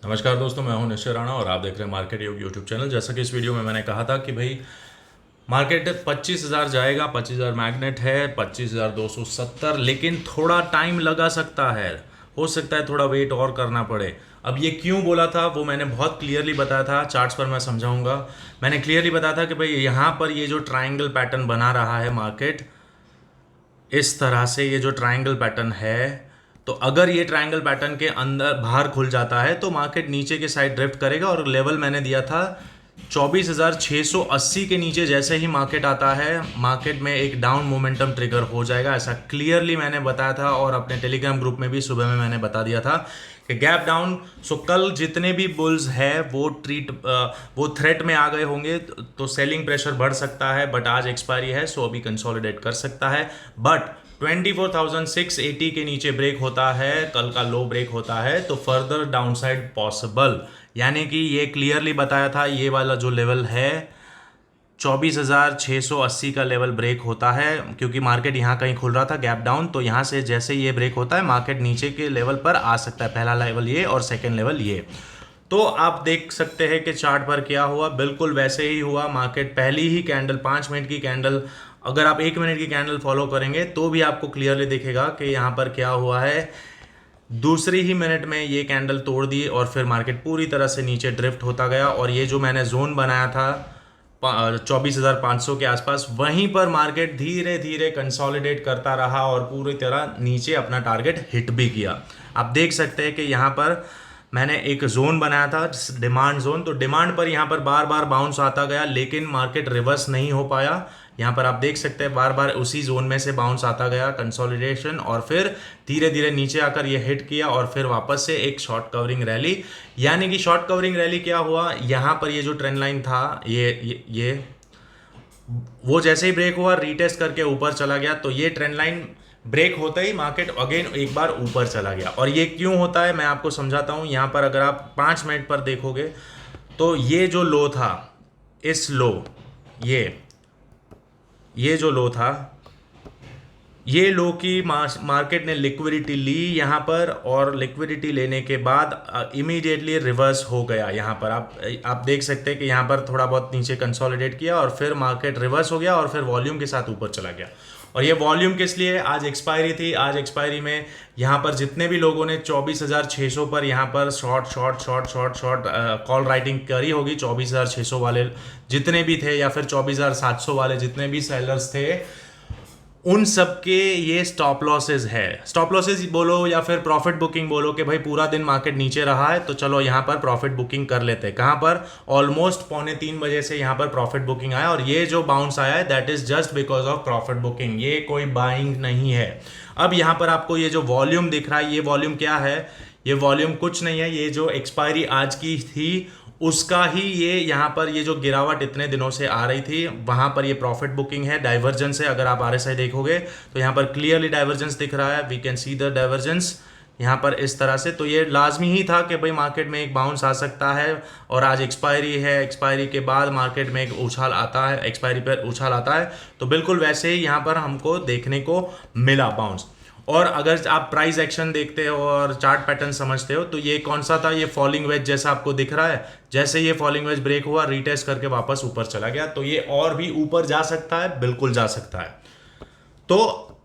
नमस्कार दोस्तों, मैं हूं निश्चय राणा और आप देख रहे हैं मार्केट योग यूट्यूब चैनल। जैसा कि इस वीडियो में मैंने कहा था कि भाई मार्केट 25,000 जाएगा, 25,000 मैग्नेट है, 25,270, लेकिन थोड़ा टाइम लगा सकता है। हो सकता है थोड़ा वेट और करना पड़े। अब ये क्यों बोला था वो मैंने बहुत क्लियरली बताया था, चार्ट्स पर मैं समझाऊंगा। मैंने क्लियरली बताया था कि भाई यहाँ पर ये जो ट्राइंगल पैटर्न बना रहा है मार्केट, इस तरह से ये जो ट्रायंगल पैटर्न है, तो अगर ये ट्रायंगल पैटर्न के अंदर बाहर खुल जाता है तो मार्केट नीचे के साइड ड्रिफ्ट करेगा। और लेवल मैंने दिया था 24,680 के नीचे जैसे ही मार्केट आता है, मार्केट में एक डाउन मोमेंटम ट्रिगर हो जाएगा। ऐसा क्लियरली मैंने बताया था और अपने टेलीग्राम ग्रुप में भी सुबह में मैंने बता दिया था कि गैप डाउन। सो कल जितने भी बुल्स है वो थ्रेट में आ गए होंगे, तो सेलिंग प्रेशर बढ़ सकता है। बट आज एक्सपायरी है, सो अभी कंसोलिडेट कर सकता है। बट 24,680 के नीचे ब्रेक होता है, कल का लो ब्रेक होता है, तो फर्दर डाउनसाइड पॉसिबल। यानी कि ये क्लियरली बताया था, ये वाला जो लेवल है 24,680 का लेवल ब्रेक होता है, क्योंकि मार्केट यहाँ कहीं खुल रहा था गैप डाउन। तो यहाँ से जैसे ये ब्रेक होता है, मार्केट नीचे के लेवल पर आ सकता है। पहला लेवल ये और सेकेंड लेवल ये। तो आप देख सकते हैं कि चार्ट पर क्या हुआ, बिल्कुल वैसे ही हुआ। मार्केट पहली ही कैंडल, 5 मिनट की कैंडल, अगर आप 1 मिनट की कैंडल फॉलो करेंगे तो भी आपको क्लियरली दिखेगा कि यहाँ पर क्या हुआ है। दूसरी ही मिनट में ये कैंडल तोड़ दी और फिर मार्केट पूरी तरह से नीचे ड्रिफ्ट होता गया। और ये जो मैंने जोन बनाया था 24,500 के आसपास, वहीं पर मार्केट धीरे धीरे कंसोलिडेट करता रहा और पूरी तरह नीचे अपना टारगेट हिट भी किया। आप देख सकते हैं कि यहाँ पर मैंने एक जोन बनाया था, डिमांड जोन। तो डिमांड पर यहाँ पर बार बार बाउंस आता गया, लेकिन मार्केट रिवर्स नहीं हो पाया। यहाँ पर आप देख सकते हैं बार बार उसी जोन में से बाउंस आता गया, कंसोलिडेशन, और फिर धीरे धीरे नीचे आकर ये हिट किया और फिर वापस से एक शॉर्ट कवरिंग रैली। यानी कि शॉर्ट कवरिंग रैली क्या हुआ, यहाँ पर ये जो ट्रेंड लाइन था, ये वो जैसे ही ब्रेक हुआ, रीटेस्ट करके ऊपर चला गया। तो ये ट्रेंड लाइन ब्रेक होते ही मार्केट अगेन एक बार ऊपर चला गया। और ये क्यों होता है मैं आपको समझाता हूँ। यहाँ पर अगर आप 5 मिनट पर देखोगे तो ये जो लो था, इस लो, ये जो लो था, ये लो की मार्केट ने लिक्विडिटी ली यहाँ पर, और लिक्विडिटी लेने के बाद इमीडिएटली रिवर्स हो गया। यहाँ पर आप देख सकते हैं कि यहाँ पर थोड़ा बहुत नीचे कंसोलिडेट किया और फिर मार्केट रिवर्स हो गया और फिर वॉल्यूम के साथ ऊपर चला गया। और ये वॉल्यूम किस लिए, आज एक्सपायरी थी। आज एक्सपायरी में यहाँ पर जितने भी लोगों ने 24,600 पर यहाँ पर शॉर्ट कॉल राइटिंग करी होगी, 24,600 वाले जितने भी थे, या फिर 24,700 वाले जितने भी सेलर्स थे, उन सबके ये स्टॉप लॉसेज है। स्टॉप लॉसेज बोलो या फिर प्रॉफिट बुकिंग बोलो कि भाई पूरा दिन मार्केट नीचे रहा है तो चलो यहाँ पर प्रॉफिट बुकिंग कर लेते हैं। कहाँ पर, ऑलमोस्ट 2:45 बजे से यहाँ पर प्रॉफिट बुकिंग आया, और ये जो बाउंस आया है that is just because of profit booking, ये कोई बाइंग नहीं है। अब यहाँ पर आपको ये जो वॉल्यूम दिख रहा है, ये वॉल्यूम क्या है, ये वॉल्यूम कुछ नहीं है, ये जो एक्सपायरी आज की थी उसका ही ये यहाँ पर ये जो गिरावट इतने दिनों से आ रही थी, वहाँ पर ये प्रॉफिट बुकिंग है, डाइवर्जेंस है। अगर आप आरएसआई देखोगे तो यहाँ पर क्लियरली डाइवर्जेंस दिख रहा है, we can see the divergence यहाँ पर इस तरह से। तो ये लाजमी ही था कि भाई मार्केट में एक बाउंस आ सकता है, और आज एक्सपायरी है, एक्सपायरी के बाद मार्केट में एक उछाल आता है, एक्सपायरी पर उछाल आता है, तो बिल्कुल वैसे ही यहाँ पर हमको देखने को मिला बाउंस। और अगर आप प्राइस एक्शन देखते हो और चार्ट पैटर्न समझते हो तो ये कौन सा था, ये फॉलिंग वेज जैसा आपको दिख रहा है। जैसे ये फॉलिंग वेज ब्रेक हुआ, रीटेस्ट करके वापस ऊपर चला गया, तो ये और भी ऊपर जा सकता है, बिल्कुल जा सकता है। तो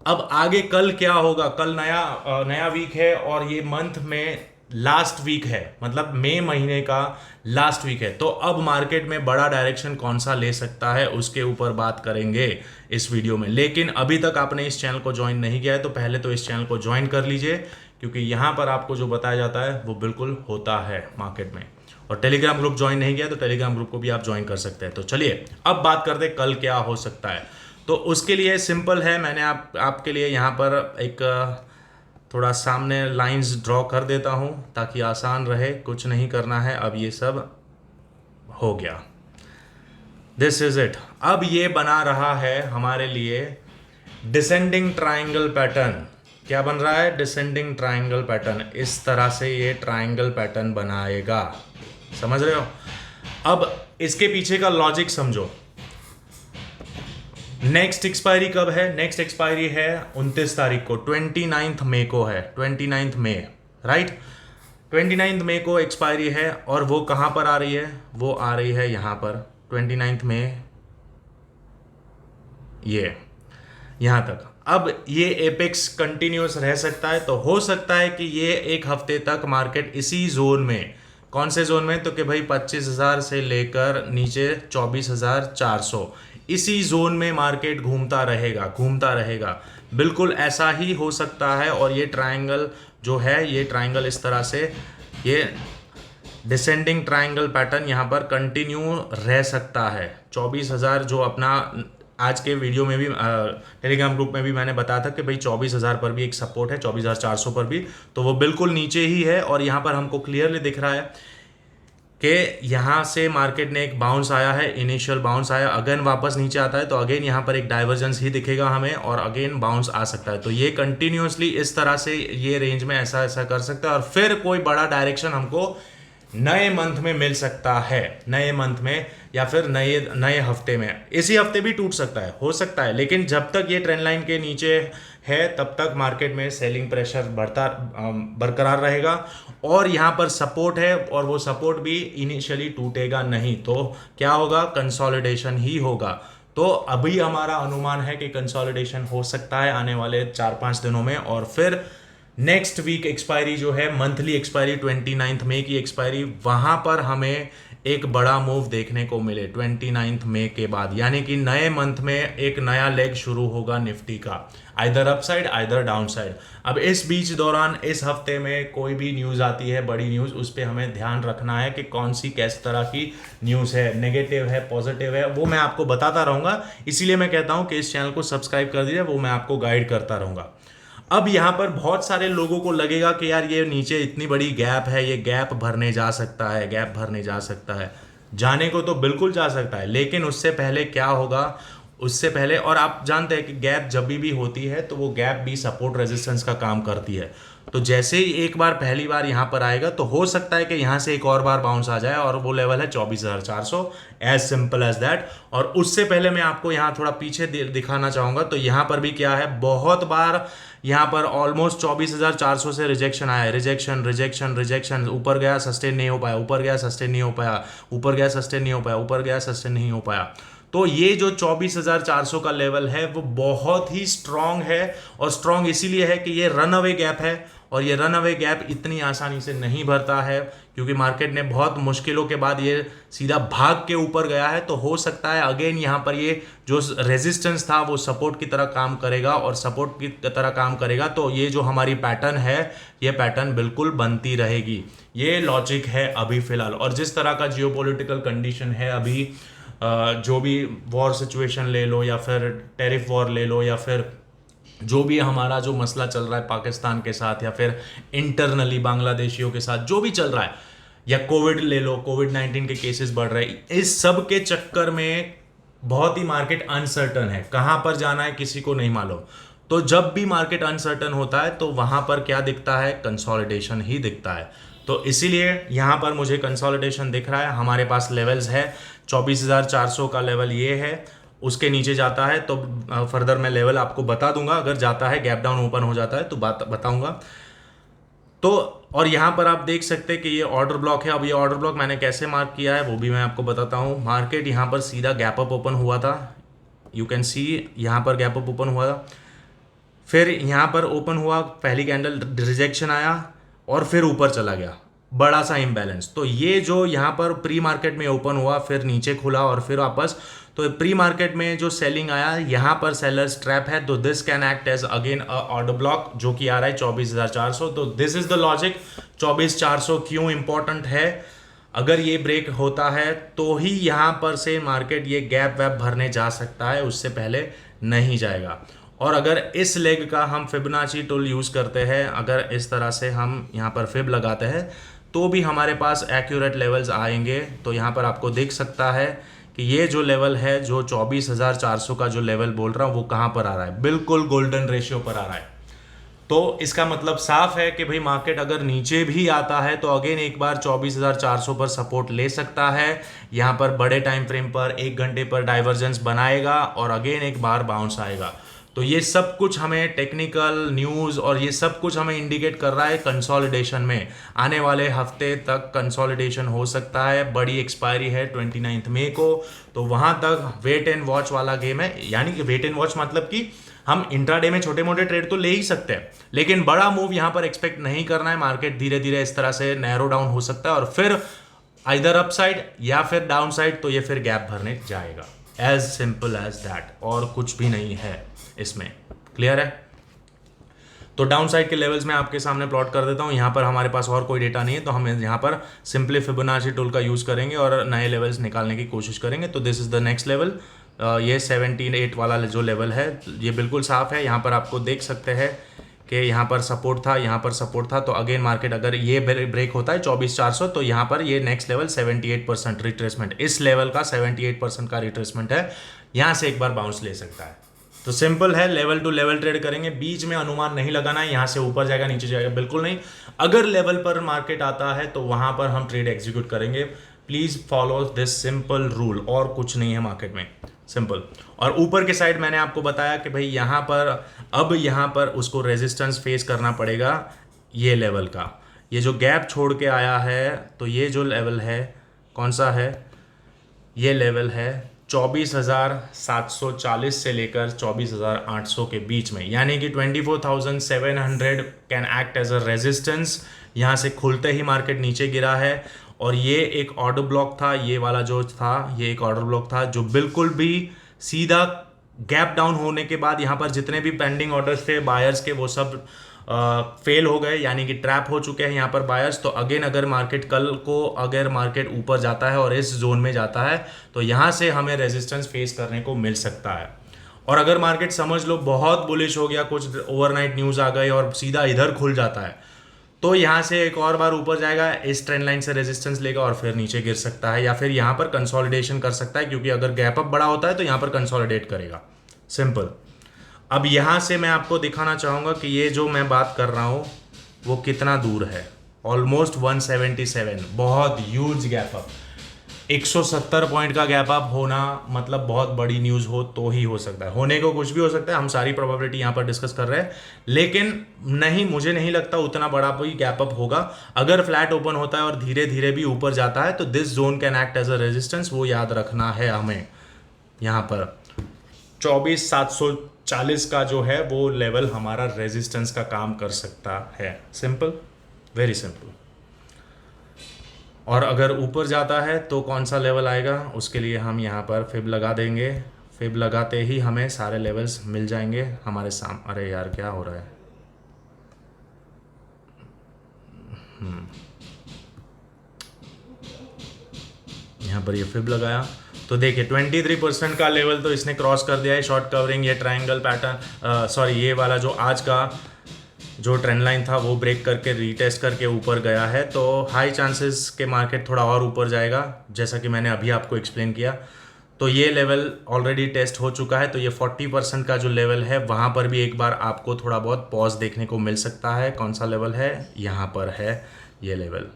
अब आगे कल क्या होगा, कल नया वीक है और ये मंथ में लास्ट वीक है, मतलब मई महीने का लास्ट वीक है। तो अब मार्केट में बड़ा डायरेक्शन कौन सा ले सकता है उसके ऊपर बात करेंगे इस वीडियो में। लेकिन अभी तक आपने इस चैनल को ज्वाइन नहीं किया है तो पहले तो इस चैनल को ज्वाइन कर लीजिए, क्योंकि यहाँ पर आपको जो बताया जाता है वो बिल्कुल होता है मार्केट में। और टेलीग्राम ग्रुप ज्वाइन नहीं किया तो टेलीग्राम ग्रुप को भी आप ज्वाइन कर सकते हैं। तो चलिए अब बात करते हैं कल क्या हो सकता है। तो उसके लिए सिंपल है, मैंने आपके लिए यहाँ पर एक थोड़ा सामने लाइंस ड्रॉ कर देता हूँ ताकि आसान रहे, कुछ नहीं करना है। अब ये सब हो गया, दिस इज इट। अब ये बना रहा है हमारे लिए डिसेंडिंग ट्राइंगल पैटर्न। क्या बन रहा है, डिसेंडिंग ट्राइंगल पैटर्न। इस तरह से ये ट्राइंगल पैटर्न बनाएगा, समझ रहे हो। अब इसके पीछे का लॉजिक समझो। नेक्स्ट एक्सपायरी कब है, नेक्स्ट एक्सपायरी है 29 तारीख को, 29 मई को है, 29 मई, राइट। 29 मई को एक्सपायरी है और वो कहाँ पर आ रही है, वो आ रही है यहाँ पर 29 मई, ये यहाँ तक। अब ये एपेक्स कंटिन्यूस रह सकता है, तो हो सकता है कि ये एक हफ्ते तक मार्केट इसी जोन में, कौन से जोन में, तो कि भाई 25,000 से लेकर नीचे 24,400, इसी जोन में मार्केट घूमता रहेगा। बिल्कुल ऐसा ही हो सकता है। और ये ट्रायंगल जो है, ये ट्रायंगल इस तरह से, ये डिसेंडिंग ट्रायंगल पैटर्न यहाँ पर कंटिन्यू रह सकता है। 24,000 जो अपना आज के वीडियो में भी टेलीग्राम ग्रुप में भी मैंने बताया था कि भाई 24,000 पर भी एक सपोर्ट है, 24,400 पर भी, तो वो बिल्कुल नीचे ही है। और यहाँ पर हमको क्लियरली दिख रहा है कि यहाँ से मार्केट ने एक बाउंस आया है, इनिशियल बाउंस आया, अगेन वापस नीचे आता है तो अगेन यहाँ पर एक डाइवर्जेंस ही दिखेगा हमें और अगेन बाउंस आ सकता है। तो ये कंटिन्यूसली इस तरह से ये रेंज में ऐसा ऐसा कर सकता है और फिर कोई बड़ा डायरेक्शन हमको नए मंथ में मिल सकता है, नए मंथ में या फिर नए हफ्ते में। इसी हफ्ते भी टूट सकता है, हो सकता है, लेकिन जब तक ये ट्रेंड लाइन के नीचे है तब तक मार्केट में सेलिंग प्रेशर बरकरार रहेगा। और यहाँ पर सपोर्ट है और वो सपोर्ट भी इनिशियली टूटेगा नहीं, तो क्या होगा, कंसोलिडेशन ही होगा। तो अभी हमारा अनुमान है कि कंसोलिडेशन हो सकता है आने वाले 4-5 दिनों में। और फिर नेक्स्ट वीक एक्सपायरी जो है, मंथली एक्सपायरी 29 मई की एक्सपायरी, वहां पर हमें एक बड़ा मूव देखने को मिले 29 मई के बाद, यानी कि नए मंथ में एक नया लेग शुरू होगा निफ्टी का, either upside either down side. अब इस बीच दौरान इस हफ्ते में कोई भी न्यूज़ आती है, बड़ी न्यूज़, उस पर हमें ध्यान रखना है कि कौन सी किस तरह की न्यूज़ है, नेगेटिव है, पॉजिटिव है, वो मैं आपको बताता रहूँगा। इसीलिए मैं कहता हूँ कि इस चैनल को सब्सक्राइब कर दीजिए, वो मैं आपको गाइड करता रहूँगा। अब यहाँ पर बहुत सारे लोगों को लगेगा कि यार ये नीचे इतनी बड़ी गैप है, ये गैप भरने जा सकता है, गैप भरने जा सकता है। जाने को तो बिल्कुल जा सकता है, लेकिन उससे पहले क्या होगा, उससे पहले, और आप जानते हैं कि गैप जब भी होती है तो वो गैप भी सपोर्ट रेजिस्टेंस का काम करती है। तो जैसे ही एक बार पहली बार यहाँ पर आएगा तो हो सकता है कि यहाँ से एक और बार बाउंस आ जाए और वो लेवल है 24,400, एज सिंपल एज दैट। और उससे पहले मैं आपको यहाँ थोड़ा पीछे दिखाना चाहूँगा, तो यहाँ पर भी क्या है, बहुत बार यहाँ पर ऑलमोस्ट 24,400 से रिजेक्शन आया है, रिजेक्शन, ऊपर गया सस्टेन नहीं हो पाया, ऊपर गया सस्टेन नहीं हो पाया, ऊपर गया सस्टेन नहीं हो पाया, ऊपर गया सस्टेन नहीं हो पाया। तो ये जो 24,400 का लेवल है वो बहुत ही स्ट्रांग है, और स्ट्रांग इसीलिए है कि ये रन अवे गैप है, और ये रन अवे गैप इतनी आसानी से नहीं भरता है क्योंकि मार्केट ने बहुत मुश्किलों के बाद ये सीधा भाग के ऊपर गया है। तो हो सकता है अगेन यहाँ पर ये जो रेजिस्टेंस था वो सपोर्ट की तरह काम करेगा, और सपोर्ट की तरह काम करेगा तो ये जो हमारी पैटर्न है, ये पैटर्न बिल्कुल बनती रहेगी। ये लॉजिक है अभी फिलहाल। और जिस तरह का जियोपॉलिटिकल कंडीशन है अभी, जो भी वॉर सिचुएशन ले लो या फिर टेरिफ वॉर ले लो, या फिर जो भी हमारा जो मसला चल रहा है पाकिस्तान के साथ, या फिर इंटरनली बांग्लादेशियों के साथ जो भी चल रहा है, या कोविड ले लो, कोविड-19 के केसेस बढ़ रहे हैं, इस सब के चक्कर में बहुत ही मार्केट अनसर्टन है, कहाँ पर जाना है किसी को नहीं मालूम। तो जब भी मार्केट अनसर्टन होता है तो वहां पर क्या दिखता है, कंसोलिडेशन ही दिखता है। तो इसीलिए यहाँ पर मुझे कंसोलिडेशन दिख रहा है। हमारे पास लेवल्स है, 24,400 का लेवल ये है, उसके नीचे जाता है तो फर्दर मैं लेवल आपको बता दूंगा, अगर जाता है गैप डाउन ओपन हो जाता है तो बताऊंगा। तो और यहाँ पर आप देख सकते हैं कि ये ऑर्डर ब्लॉक है। अब ये ऑर्डर ब्लॉक मैंने कैसे मार्क किया है वो भी मैं आपको बताता हूँ। मार्केट यहाँ पर सीधा गैप अप ओपन हुआ था, यू कैन सी यहाँ पर गैप अप ओपन हुआ था, फिर यहाँ पर ओपन हुआ, पहली कैंडल रिजेक्शन आया और फिर ऊपर चला गया, बड़ा सा इम्बैलेंस। तो ये जो यहाँ पर प्री मार्केट में ओपन हुआ, फिर नीचे खुला और फिर वापस, तो प्री मार्केट में जो सेलिंग आया, यहाँ पर सेलर्स ट्रैप है, तो this can act as again order block जो कि आ रहा है 24,400। तो दिस इज द लॉजिक। 24,400 क्यों इंपॉर्टेंट है, अगर ये ब्रेक होता है तो ही यहाँ पर से मार्केट ये गैप वैप भरने जा सकता है, उससे पहले नहीं जाएगा। और अगर इस लेग का हम फिबोनाची टूल यूज़ करते हैं, अगर इस तरह से हम यहाँ पर फिब लगाते हैं तो भी हमारे पास एक्यूरेट लेवल्स आएंगे। तो यहाँ पर आपको दिख सकता है कि ये जो लेवल है, जो 24,400 का जो लेवल बोल रहा हूँ, वो कहाँ पर आ रहा है, बिल्कुल गोल्डन रेशियो पर आ रहा है। तो इसका मतलब साफ है कि भाई मार्केट अगर नीचे भी आता है तो अगेन एक बार 24,400 पर सपोर्ट ले सकता है, यहाँ पर बड़े टाइम फ्रेम पर 1 घंटे पर डाइवर्जेंस बनाएगा और अगेन एक बार बाउंस आएगा। तो ये सब कुछ हमें टेक्निकल न्यूज़ और ये सब कुछ हमें इंडिकेट कर रहा है कंसोलिडेशन में। आने वाले हफ्ते तक कंसोलिडेशन हो सकता है, बड़ी एक्सपायरी है 29 मई को, तो वहाँ तक वेट एंड वॉच वाला गेम है। यानी कि वेट एंड वॉच मतलब कि हम इंट्राडे में छोटे मोटे ट्रेड तो ले ही सकते हैं, लेकिन बड़ा मूव यहाँ पर एक्सपेक्ट नहीं करना है। मार्केट धीरे धीरे इस तरह से नैरो डाउन हो सकता है और फिर आइदर अपसाइड या फिर डाउन साइड, तो ये फिर गैप भरने जाएगा। एज सिंपल एज दैट, और कुछ भी नहीं है इसमें। क्लियर है? तो डाउन साइड के लेवल्स मैं आपके सामने प्लॉट कर देता हूं। यहाँ पर हमारे पास और कोई डेटा नहीं है, तो हम यहाँ पर सिंपली फिबोनाची टूल का यूज़ करेंगे और नए लेवल्स निकालने की कोशिश करेंगे। तो this is the next level. ये 78 वाला जो लेवल है ये बिल्कुल साफ है। यहाँ पर आपको देख सकते हैं कि यहाँ पर सपोर्ट था, यहाँ पर सपोर्ट था। तो अगेन मार्केट अगर ये ब्रेक होता है 24,400, तो यहाँ पर ये नेक्स्ट लेवल 78% रिट्रेसमेंट, इस लेवल का 78% का रिट्रेसमेंट है, यहाँ से एक बार बाउंस ले सकता है। तो सिंपल है, लेवल टू लेवल ट्रेड करेंगे, बीच में अनुमान नहीं लगाना है यहाँ से ऊपर जाएगा नीचे जाएगा, बिल्कुल नहीं। अगर लेवल पर मार्केट आता है तो वहाँ पर हम ट्रेड एग्जीक्यूट करेंगे। Please follow this simple rule, और कुछ नहीं है मार्केट में, सिंपल। और ऊपर के साइड मैंने आपको बताया कि भाई यहाँ पर अब यहाँ पर उसको रेजिस्टेंस फेस करना पड़ेगा ये लेवल का। ये जो गैप छोड़ के आया है, तो ये जो लेवल है कौन सा है, ये लेवल है 24,740 से लेकर 24,800 के बीच में, यानी कि 24,700 can act as a resistance. यहाँ से खुलते ही मार्केट नीचे गिरा है और ये एक ऑर्डर ब्लॉक था, ये वाला जो था ये एक ऑर्डर ब्लॉक था जो बिल्कुल भी सीधा गैप डाउन होने के बाद यहाँ पर जितने भी पेंडिंग ऑर्डर्स थे बायर्स के वो सब फेल हो गए, यानी कि ट्रैप हो चुके हैं यहाँ पर बायर्स। तो अगेन अगर मार्केट कल को अगर मार्केट ऊपर जाता है और इस जोन में जाता है तो यहाँ से हमें रेजिस्टेंस फेस करने को मिल सकता है। और अगर मार्केट समझ लो बहुत बुलिश हो गया, कुछ ओवरनाइट न्यूज़ आ गई और सीधा इधर खुल जाता है, तो यहाँ से एक और बार ऊपर जाएगा, इस ट्रेंड लाइन से रेजिस्टेंस लेगा और फिर नीचे गिर सकता है, या फिर यहाँ पर कंसोलिडेशन कर सकता है, क्योंकि अगर गैप अप बड़ा होता है तो यहाँ पर कंसोलिडेट करेगा। सिंपल। अब यहाँ से मैं आपको दिखाना चाहूँगा कि ये जो मैं बात कर रहा हूँ वो कितना दूर है। ऑलमोस्ट 177, बहुत ह्यूज गैप अप। 170 पॉइंट का गैप अप होना मतलब बहुत बड़ी न्यूज़ हो तो ही हो सकता है, होने को कुछ भी हो सकता है। हम सारी प्रोबेबिलिटी यहाँ पर डिस्कस कर रहे हैं, लेकिन नहीं, मुझे नहीं लगता उतना बड़ा कोई गैप अप होगा। अगर फ्लैट ओपन होता है और धीरे धीरे भी ऊपर जाता है तो this zone can act as a resistance, वो याद रखना है हमें। यहाँ पर 24,740 का जो है वो लेवल हमारा रेजिस्टेंस का काम कर सकता है। Simple, very simple. और अगर ऊपर जाता है तो कौन सा लेवल आएगा, उसके लिए हम यहाँ पर फिब लगा देंगे। फिब लगाते ही हमें सारे लेवल्स मिल जाएंगे हमारे सामने। अरे यार क्या हो रहा है, यहाँ पर ये फिब लगाया तो देखिए 23% का लेवल तो इसने क्रॉस कर दिया है। शॉर्ट कवरिंग, ये ट्रायंगल पैटर्न, सॉरी ये वाला जो आज का जो ट्रेंड लाइन था वो ब्रेक करके रीटेस्ट करके ऊपर गया है, तो हाई चांसेस के मार्केट थोड़ा और ऊपर जाएगा, जैसा कि मैंने अभी आपको एक्सप्लेन किया। तो ये लेवल ऑलरेडी टेस्ट हो चुका है, तो ये 40% का जो लेवल है वहाँ पर भी एक बार आपको थोड़ा बहुत पॉज देखने को मिल सकता है। कौन सा लेवल है, यहाँ पर है ये लेवल।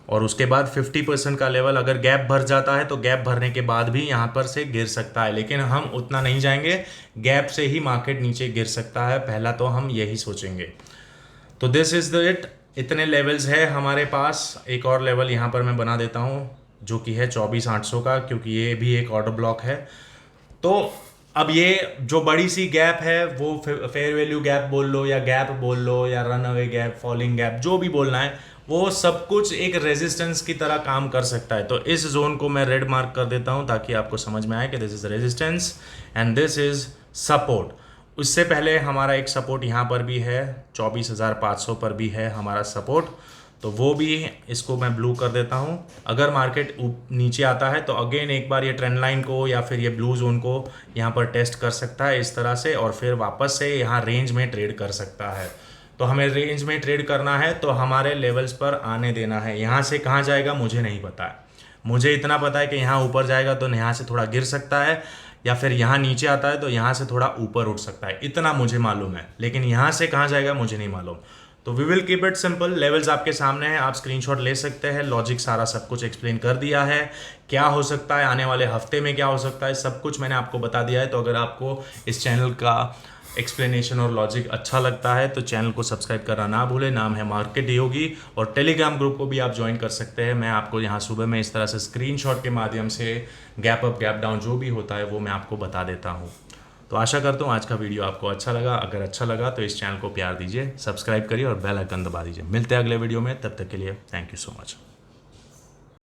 और उसके बाद 50% का लेवल अगर गैप भर जाता है तो गैप भरने के बाद भी यहाँ पर से गिर सकता है, लेकिन हम उतना नहीं जाएंगे, गैप से ही मार्केट नीचे गिर सकता है, पहला तो हम यही सोचेंगे। तो दिस इज़ द इट, इतने लेवल्स है हमारे पास। एक और लेवल यहाँ पर मैं बना देता हूँ जो कि है 24,800 का, क्योंकि ये भी एक ऑर्डर ब्लॉक है। तो अब ये जो बड़ी सी गैप है वो फेयर वैल्यू गैप बोल लो या गैप बोल लो या run away gap, falling gap, जो भी बोलना है, वो सब कुछ एक रेजिस्टेंस की तरह काम कर सकता है। तो इस जोन को मैं रेड मार्क कर देता हूं ताकि आपको समझ में आए कि this is resistance and this is support. उससे पहले हमारा एक सपोर्ट यहाँ पर भी है, 24,500 पर भी है हमारा सपोर्ट, तो वो भी इसको मैं ब्लू कर देता हूँ। अगर मार्केट नीचे आता है तो अगेन एक बार ये ट्रेंड लाइन को या फिर ये ब्लू जोन को यहाँ पर टेस्ट कर सकता है इस तरह से, और फिर वापस से यहाँ रेंज में ट्रेड कर सकता है। तो हमें रेंज में ट्रेड करना है तो हमारे लेवल्स पर आने देना है। यहाँ से कहाँ जाएगा मुझे नहीं पता है, मुझे इतना पता है कि यहाँ ऊपर जाएगा तो यहाँ से थोड़ा गिर सकता है, या फिर यहाँ नीचे आता है तो यहाँ से थोड़ा ऊपर उठ सकता है, इतना मुझे मालूम है, लेकिन यहाँ से कहाँ जाएगा मुझे नहीं मालूम। तो we will keep it simple, levels आपके सामने हैं, आप स्क्रीनशॉट ले सकते हैं, लॉजिक सारा सब कुछ एक्सप्लेन कर दिया है, क्या हो सकता है आने वाले हफ्ते में, क्या हो सकता है, सब कुछ मैंने आपको बता दिया है। तो अगर आपको इस चैनल का एक्सप्लेनेशन और लॉजिक अच्छा लगता है तो चैनल को सब्सक्राइब करना ना भूलें। नाम है मार्केट योगी, और टेलीग्राम ग्रुप को भी आप ज्वाइन कर सकते हैं। मैं आपको यहाँ सुबह में इस तरह से स्क्रीनशॉट के माध्यम से गैप अप गैप डाउन जो भी होता है वो मैं आपको बता देता हूँ। तो आशा करता हूँ आज का वीडियो आपको अच्छा लगा। अगर अच्छा लगा तो इस चैनल को प्यार दीजिए, सब्सक्राइब करिए और बेल आइकन दबा दीजिए। मिलते हैं अगले वीडियो में, तब तक के लिए थैंक यू सो मच।